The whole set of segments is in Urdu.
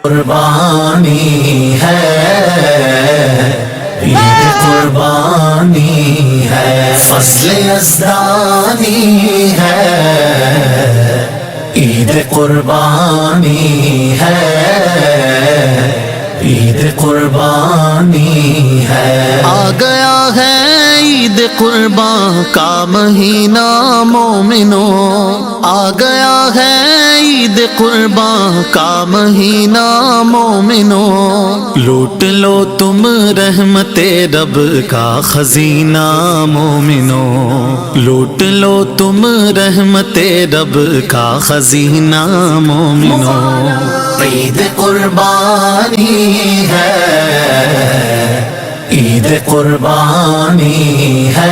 قربانی ہے، عید قربانی ہے، فضل یزدانی ہے، عید قربانی ہے، عید قربانی ہے۔ آ گیا ہے عید قربان کا مہینہ مومنوں، آ گیا ہے عید قربان کا مہینہ مومنوں، لوٹ لو تم رحمت رب کا خزینہ مومنوں، لوٹ لو تم رحمت رب کا خزینہ مومنوں۔ عید قربانی ہے، عید قربانی ہے۔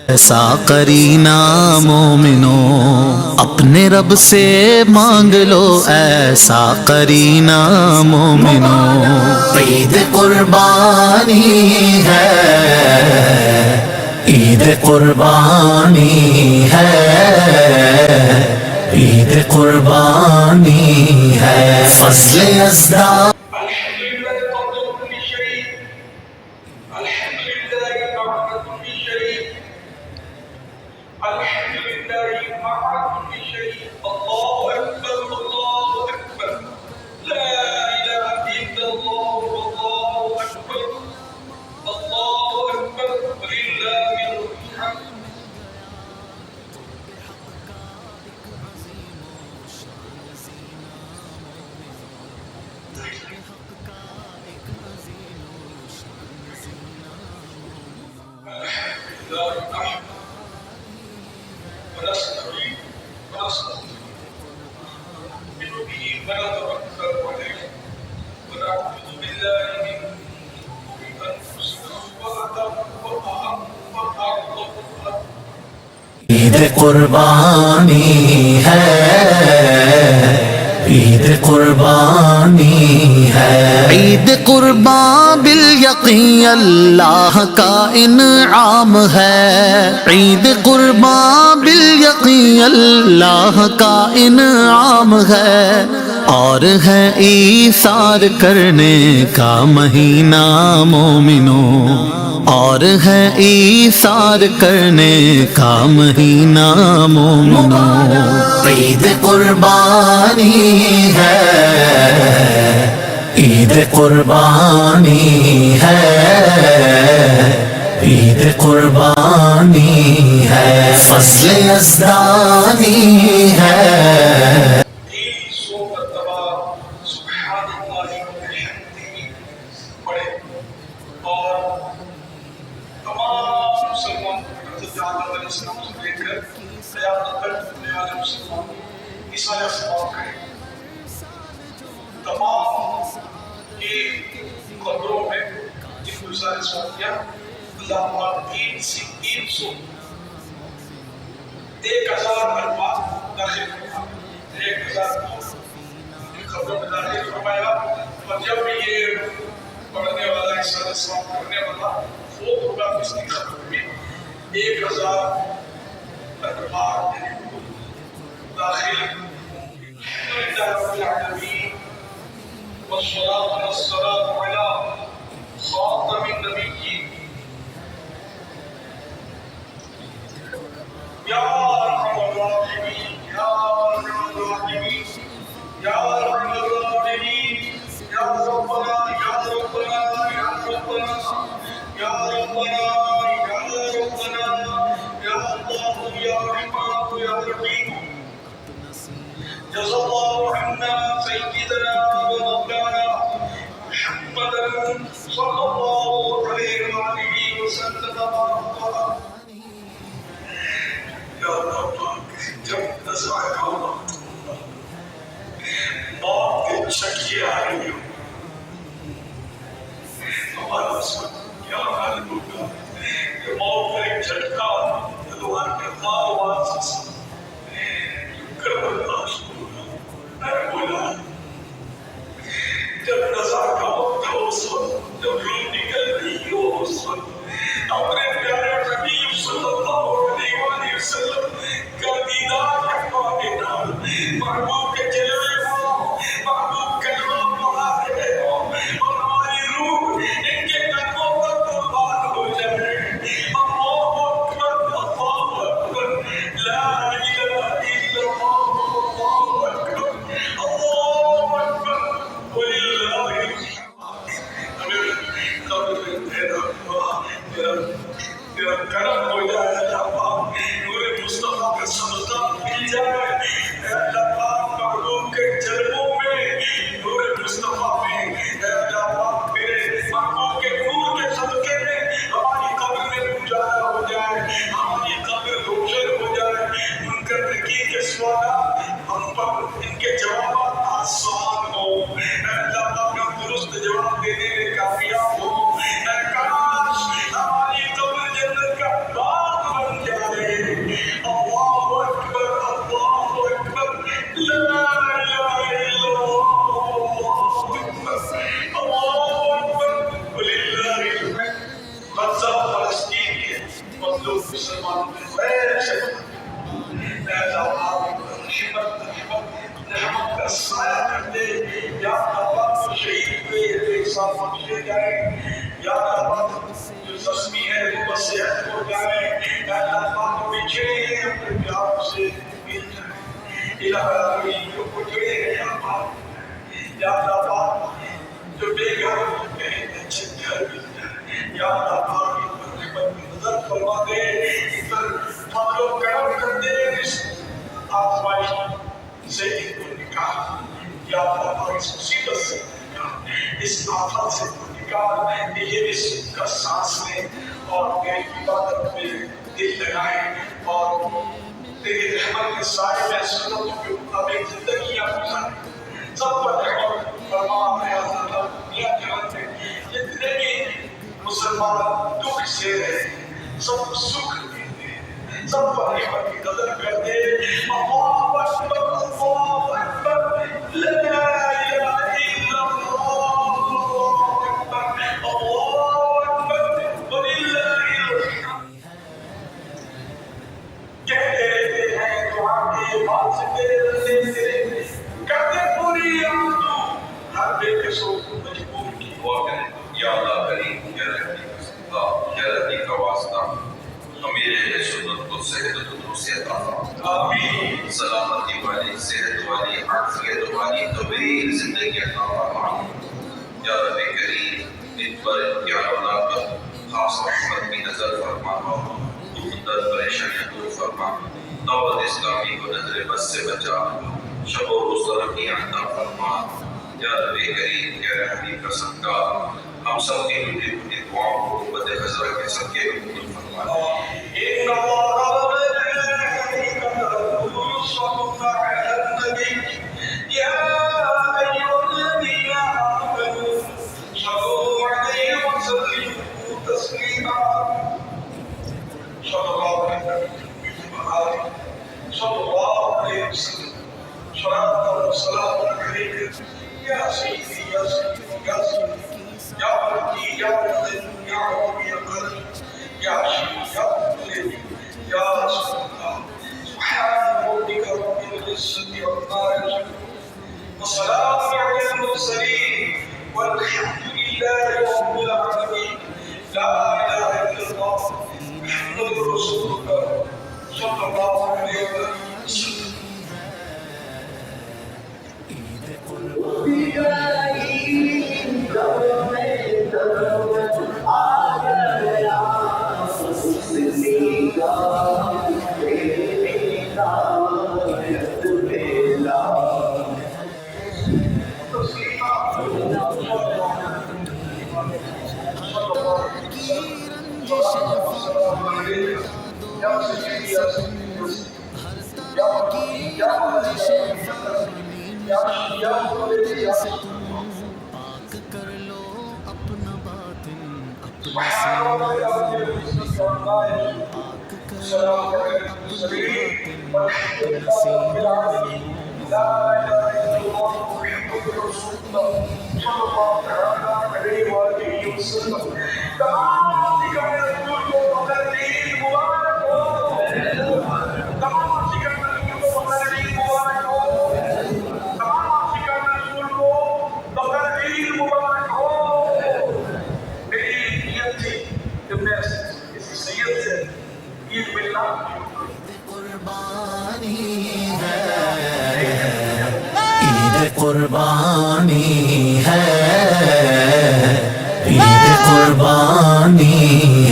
ایسا قرینہ مومنوں اپنے رب سے مانگ لو، ایسا قرینہ مومنوں۔ عید قربانی ہے، عید قربانی ہے، عید قربانی ہے، فضل یزدان۔ عید قربانی ہے، عید قربانی ہے، عید قربان بالیقین اللہ کا انعام ہے، عید قربان بالیقین اللہ کا انعام ہے، اور ہے ایثار کرنے کا مہینہ مومنوں، اور ہے ایثار کرنے کا مہینہ مومنوں۔ عید قربانی ہے، عید قربانی ہے، عید قربانی ہے، فضل یزدانی ہے۔ اور جب بھی یہ پڑھنے والا کرنے والا وہ ہوگا اس کی خبر میں 1000 داخل رب العالمین والصلاة والسلام على خاتم النبیین یا ارحم الراحمین یا ارحم الراحمین یا ارحم الراحمین یا ربنا یا ربنا یا ربنا یا ربنا یا ربنا یا اللہ یا رحمان یا رحیم جزا اللہ عنا سیدنا ومولانا محمدا صلی اللہ علیہ وآلہ وسلم یا اللہ جب نزع اللہ شکیے آ رہی ہو ہمارا کیا حال ہوگا کہ موت کا ایک جھٹکا تلوار کے تار سے کر برداشت ہوگا. میں بولا جب رضا کا وقت ہو اس وقت، جب روح نکل رہی ہو اس وقت، اپنے پیارے حبیب صلی اللہ علیہ وآلہ وسلم کا دیدار کروا دینا. محبوب کے جلوے کو محبوب کلمہ پڑھا رہے ہو اور ہماری روح ان کے قدموں پر قربان ہو جائے. اللہ اکبر اللہ اکبر لا الہ الا اللہ اکبر اللہ اکبر وللہ تیرا کرم ہو جائے اللہ پاک. نور مصطفیٰ کا سمجھدار مل جائے اللہ پاک. محبوب کے جلووں میں نور مصطفیٰ میں اللہ پاک میرے محبوب کے نور کے صدقے میں ہماری قبر میں اجالا ہو جائے، ہماری قبر روشن ہو جائے. ان کا نکیر کے سوالات ہم پر ان کے جوابات آسان ہو اللہ پاک. ہم درست جواب دینے میں کامیاب ہو. کاش ہماری قبر جنت کا باغ بن جائے. اللہ اکبر اللہ اکبر لا الہ الا اللہ اکبر اللہ اکبر وللہ الحمد. غزہ فلسطین کے مظلوم مسلمان غیر سے رحمت کا سایہ کر دے. یا اللہ کو شہید ہوئے بے حساب بخشے جائے. یا اللہ جو زخمی ہے وہ صحت ہو جائے. یا اللہ کو بچھڑے ہیں اپنے پیار سے مل جائے. الہ العالمین جو اجڑے ہیں یا اللہ جو بے گھر ہوتے ہیں اچھے گھر مل جائے. یا اللہ رحمت کی نظر فرما دے. اس پر فضل و کرم کر دے. اس آزمائش سے ان کو نکال. یا اللہ اس مصیبت سے نکال، اس آفت سے نکال. یہ اس کا سانس لیں اور میری عبادت میں دل لگائیں اور تیری رحمت کے سائے میں سنتوں کے مطابق زندگیاں گزاریں. سب پر رحمت فرما ہے اللہ. دنیا جہان میں جتنے بھی مسلمان دکھ سے رہے سب سکھ دیتے ہیں، سب پر رحمت کی نظر کر دے. اللہ اکبر اللہ اکبر لا الہ الا اللہ اکبر اللہ اکبر وللہ الحمد. کہتے رہتے ہیں دعا کے بعد سے تیرے رسے تیرے کرتے پوری آمدو ہر بے کسو مجبور کی دعا کریں. یا اللہ کریم یا رحمی کا صدقہ یا رحمی کا واسطہ امیر سنت کو صحت و تندرستی عطا فرما. آمین. سلامتی والی صحت والی عافیت والی طویل زندگی عطا فرما. یا رب کریم ان پر ان کی اولاد پر خاص رحمت کی نظر فرما. در پریشانیاں دور فرما. دعوت اسلامی کو نظر بس سے بچا. شب و روز ترقی عطا فرما. یا رب کریم یا رحمی کا صدقہ ہم سب کی مٹی مٹی دعاؤں کو قوت خزرہ کے صدقے میں قبول فرما. ان اللہ صلی علی النبی یا ایھا الذین آمنوا صلوا علیہ وسلموا تسلیما. صلی اللہ علیہ وسلم صلاۃ و سلام علیک یا سیدی یا سیدی یا سیدی یا ملکی یا ملک یا ربی یا قلب یا شیخ یا ملک یا رسول اللہ. سبحان ربک رب العزة عما يصفون وسلام علی المرسلین والحمد للہ رب العالمین. لا الہ الا اللہ محمد رسول اللہ صلی اللہ علیہ وسلم. قربانی ہے، عید قربانی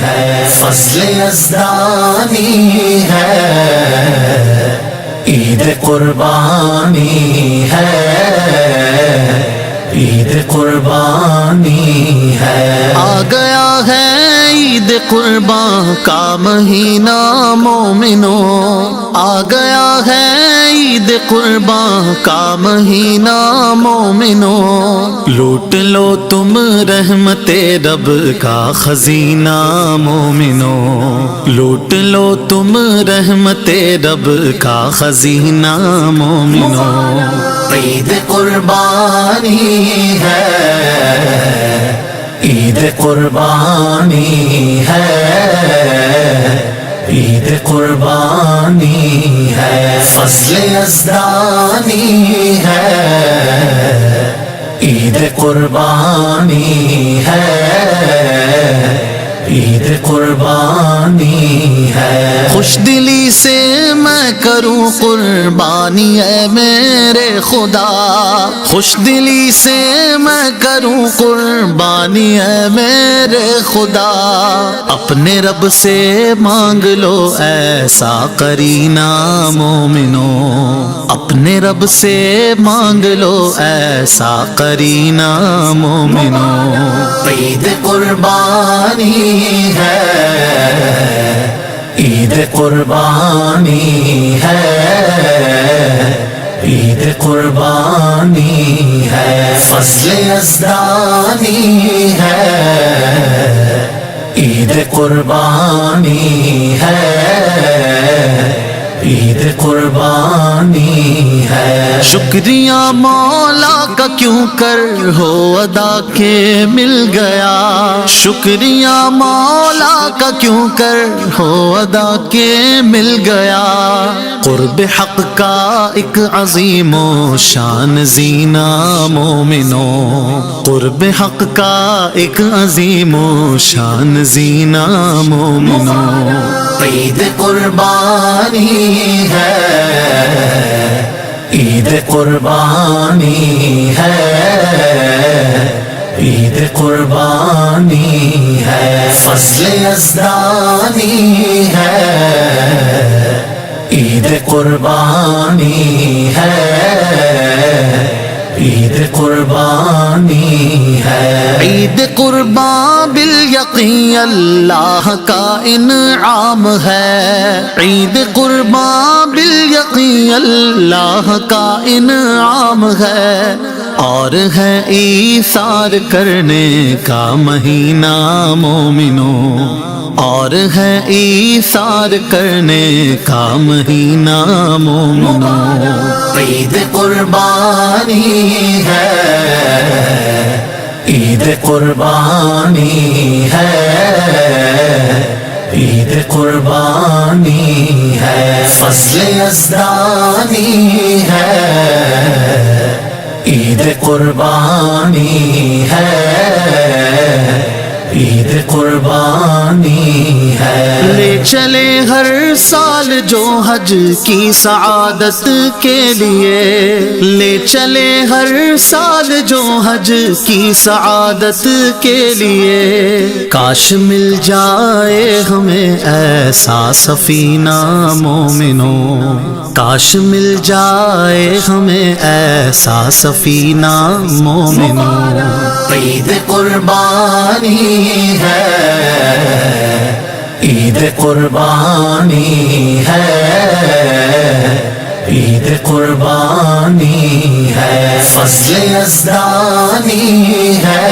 ہے، فضل یزدانی ہے، عید قربانی ہے، عید قربانی ہے۔ آ گیا ہے عید قربان کا مہینہ مومنوں، آ گیا ہے عید قربان کا مہینہ مومنوں، لوٹ لو تم رحمت رب کا خزینہ مومنوں، لوٹ لو تم رحمت رب کا خزینہ مومنوں۔ عید قربانی ہے، عید قربانی ہے، عید قربانی ہے، فضل یزدانی ہے، عید قربانی ہے، عید قربانی ہے۔ خوش دلی سے میں کروں قربانی اے میرے خدا، خوش دلی سے میں کروں قربانی اے میرے خدا، اپنے رب سے مانگ لو ایسا قرینہ مومنوں، اپنے رب سے مانگ لو ایسا قرینہ مومنوں۔ عید قربانی ہے، عید قربانی ہے، عید قربانی ہے، فضل یزدانی ہے، عید قربانی ہے، عید قربانی ہے۔ شکریہ مولا کا کیوں کر ہو ادا کے مل گیا، شکریہ مولا کا کیوں کر ہو ادا کے مل گیا، قرب حق کا ایک عظیم و شان زینہ مومنوں، قرب حق کا ایک عظیم و شان زینہ مومنوں۔ عید قربانی ہے، عید قربانی ہے، عید قربانی ہے، فضل یزدانی ہے، عید قربانی ہے، عید قربانی ہے۔ عید قربان بالیقین اللہ کا انعام ہے، عید قربان بالیقین اللہ کا انعام ہے، اور ہے ایثار کرنے کا مہینہ مومنوں، اور ہے ایثار کرنے کا مہینہ مومنوں۔ عید قربانی ہے، عید قربانی ہے، عید قربانی ہے، فضل یزدانی ہے، عید قربانی ہے، عید قربانی ہے۔ لے چلے ہر سال جو حج کی سعادت کے لیے، لے چلے ہر سال جو حج کی سعادت کے لیے، کاش مل جائے ہمیں ایسا سفینہ مومنوں، کاش مل جائے ہمیں ایسا سفینہ مومنوں۔ عید قربانی ہے، عید قربانی ہے، عید قربانی ہے، فضل یزدانی ہے،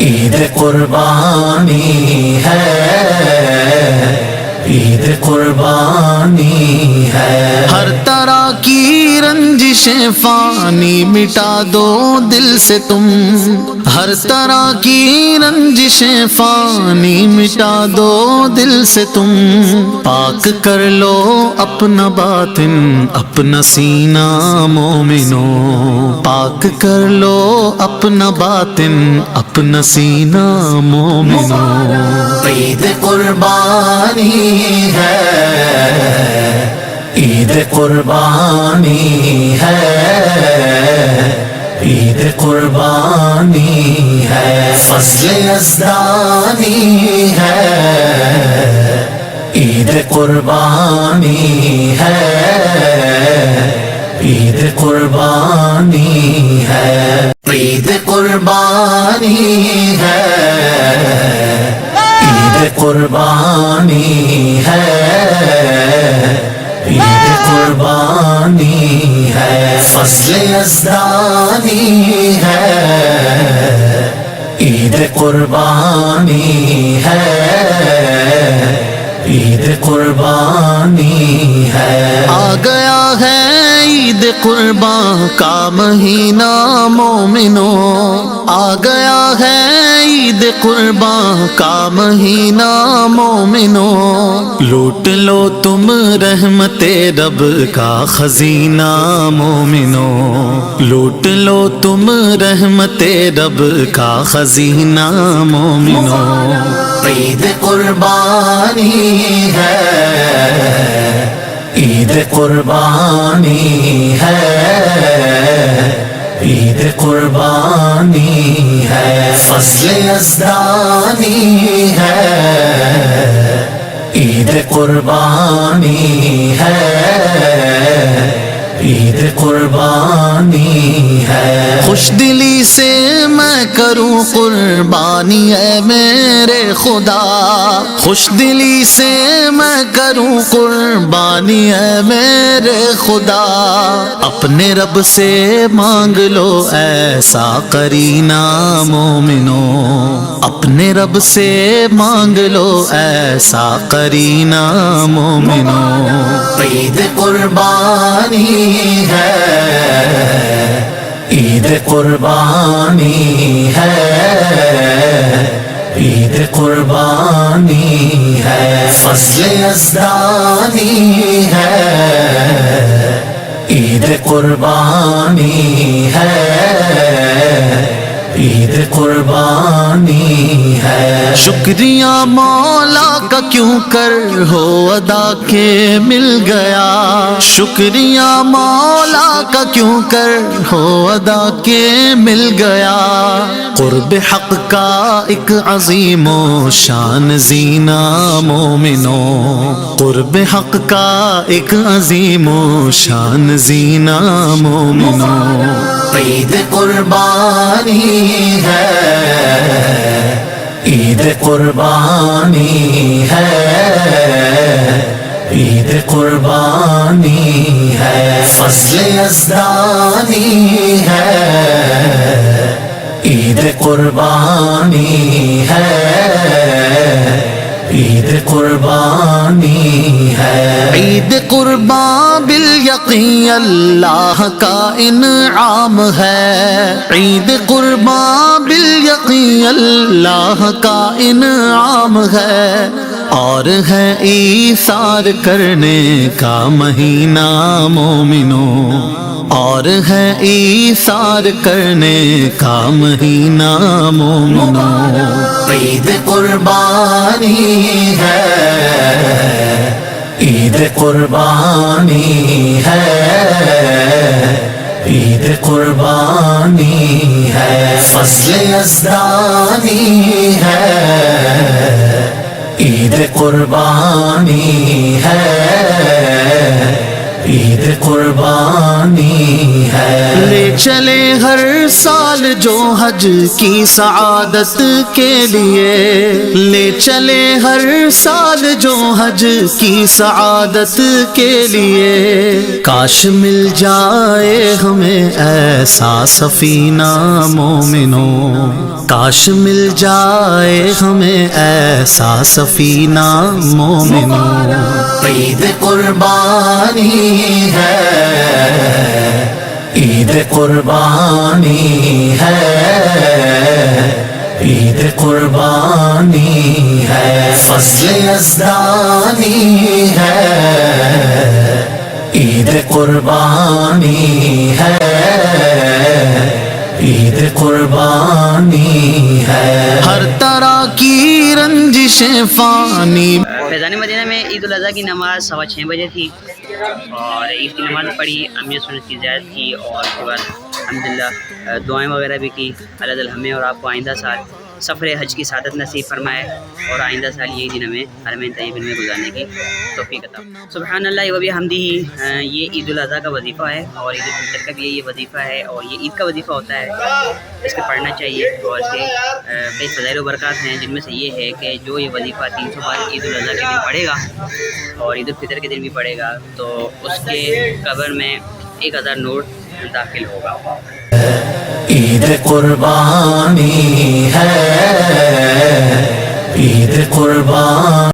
عید قربانی ہے، عید قربانی ہے۔ ہر طرح کی رنجشیں فانی مٹا دو دل سے تم، ہر طرح کی رنجشیں فانی مٹا دو دل سے تم، پاک کر لو اپنا باطن اپنا سینہ مومنو، پاک کر لو اپنا باطن اپنا سینہ مومنو۔ عید قربانی ہے، عید قربانی ہے، عید قربانی ہے، فضل یزدانی ہے، عید قربانی ہے، عید قربانی ہے، عید قربانی ہے، عید قربانی ہے، عید قربانی ہے، فضل یزدانی ہے، عید قربانی ہے، عید قربانی ہے۔ آ گیا ہے عید قربان کا مہینہ مومنو، آ گیا ہے عید قربان کا مہینہ مومنو، لوٹ لو تم رحمت رب کا خزینہ مومنو، لوٹ لو تم رحمت رب کا خزینہ مومنو۔ عید قربانی ہے، عید قربانی ہے، عید قربانی ہے، فضل یزدانی ہے، عید قربانی ہے، عید قربانی ہے۔ خوش دلی سے میں کروں قربانی اے میرے خدا، خوش دلی سے میں کروں قربانی اے میرے خدا، اپنے رب سے مانگ لو ایسا قرینہ مومنو، اپنے رب سے مانگ لو ایسا قرینہ مومنو۔ عید قربانی ہے، عید قربانی ہے، عید قربانی ہے، فضل یزدانی ہے، عید قربانی ہے، عید قربانی ہے۔ شکریہ مولا کا کیوں کر ہو ادا کے مل گیا، شکریہ مولا کا کیوں کر ہو ادا کے مل گیا، قرب حق کا ایک عظیم و شان زینہ مومنو، قرب حق کا ایک عظیم و شان زینہ مومنو۔ عید قربانی ہے، عید قربانی ہے، عید قربانی ہے، فضل یزدانی ہے، عید قربانی ہے، عید قربانی ہے۔ عید قربان بالیقین اللہ کا انعام ہے، عید قربان بالیقین اللہ کا انعام ہے، اور ہے ایثار کرنے کا مہینہ مومنو، اور ہے ایثار کرنے کا مہینہ مومنو۔ عید قربانی ہے، عید قربانی ہے، عید قربانی ہے، فضل یزدانی ہے، عید قربانی ہے، عید قربانی ہے. لے چلے ہر سال جو حج کی سعادت کے لیے، لے چلے ہر سال جو حج کی سعادت کے لیے. کاش مل جائے ہمیں ایسا سفینہ مومنوں، کاش مل جائے ہمیں ایسا سفینہ مومنوں. عید قربانی ہے، عید قربانی ہے، عید قربانی ہے. فضل یزدانی ہے، عید قربانی ہے، عید قربانی ہے. ہر طرح کی رنجشیں فانی. فیضان مدینہ میں عید الاضحیٰ کی نماز 6:15 بجے تھی اور عید کی نماز پڑھی، امی سنت کی زیارت کی اور اس کے بعد الحمدللہ دعائیں وغیرہ بھی کی. اللہ تعالیٰ ہمیں اور آپ کو آئندہ سال سفر حج کی سعادت نصیب فرمائے اور آئندہ سال یہی دن ہمیں حرمین طیبین میں گزارنے کی توفیق عطا. سبحان اللہ و بحمدہ. یہ عید الاضحیٰ کا وظیفہ ہے اور عید الفطر کا بھی یہ وظیفہ ہے اور یہ عید کا وظیفہ ہوتا ہے، اس کو پڑھنا چاہیے. اور اس کے کئی فضائل و برکات ہیں، جن میں سے یہ ہے کہ جو یہ وظیفہ 300 بار عید الاضحیٰ کے دن پڑھے گا اور عید الفطر کے دن بھی پڑھے گا تو اس کے قبر میں 1000 نور داخل ہوگا. عید قربانی ہے، عید قربانی.